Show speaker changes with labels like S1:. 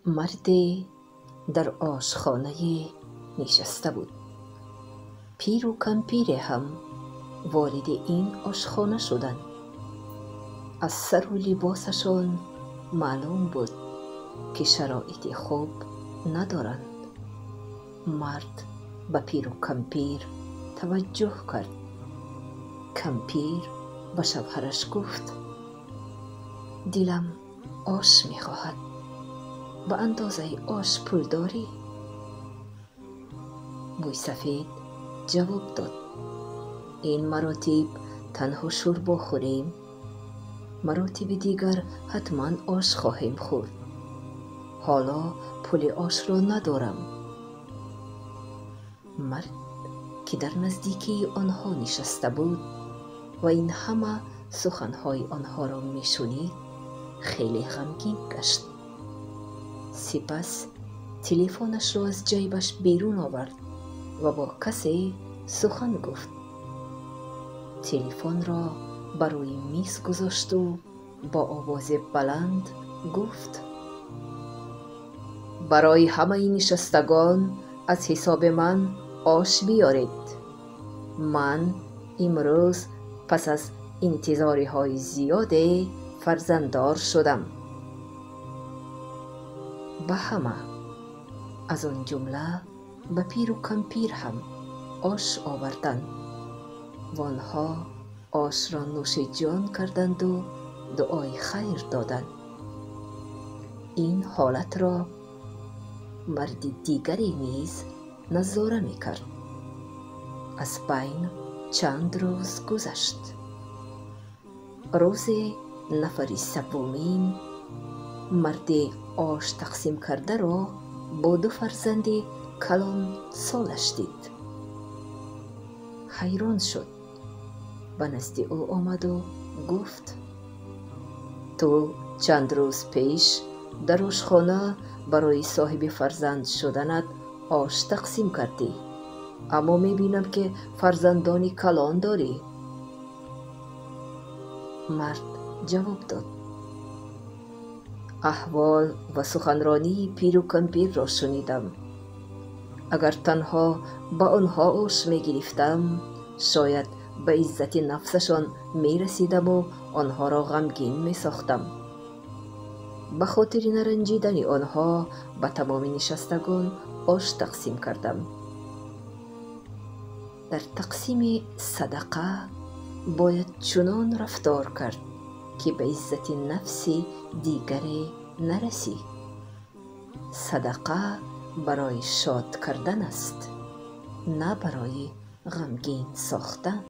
S1: مردی در آشخانه نشسته بود. پیر و کمپیر هم وارد این آشخانه شدند. از سر و لباسشان معلوم بود که شرایط خوب ندارند. مرد به پیر و کمپیر توجه کرد. کمپیر به شوهرش گفت: دلم آش می‌خواهد. به اندازه آش پول داری؟ مویسفید جواب داد: این مراتب تنها شوربا خوریم، مراتب دیگر حتما آش خواهیم خورد. حالا پول آش را ندارم. مرد که در نزدیکی آنها نشسته بود و این همه سخنهای آنها را میشنید خیلی غمگین گشت. سپس تلفنش را از جیبش بیرون آورد و با کسی سخن گفت. تلفن را بروی میز گذاشت و با آواز بلند گفت: برای همه نشستگان از حساب من آش بیارید. من امروز پس از انتظارهای زیادی فرزنددار شدم. به همه، از آن جمله به پیر و کمپیر هم آش آوردند و آنها آش را نوش جان کردند و دعای خیر دادند. این حالت را مرد دیگری نیز نظاره میکرد. از بین چند روز گذشت. روز نفر سومین مرد آش تقسیم کرده را با دو فرزند کلان سالش دید. حیران شد. به نزد او آمد و گفت: تو چند روز پیش در آشخانه برای صاحب فرزند شدنت آش تقسیم کردی، اما میبینم که فرزندانی کلان داری. مرد جواب داد: احوال و سخنرانی پیر و کمپیر را شنیدم. اگر تنها به آنها آش میگرفتم شاید به عزت نفسشان میرسیدم و آنها را غمگین میساختم. به خاطر نرنجیدن آنها به تمام نشستگان آش تقسیم کردم. در تقسیم صدقه باید چنان رفتار کرد که به عزت نفس دیگری نرسی. صدقه برای شاد کردن است، نه برای غمگین ساختن.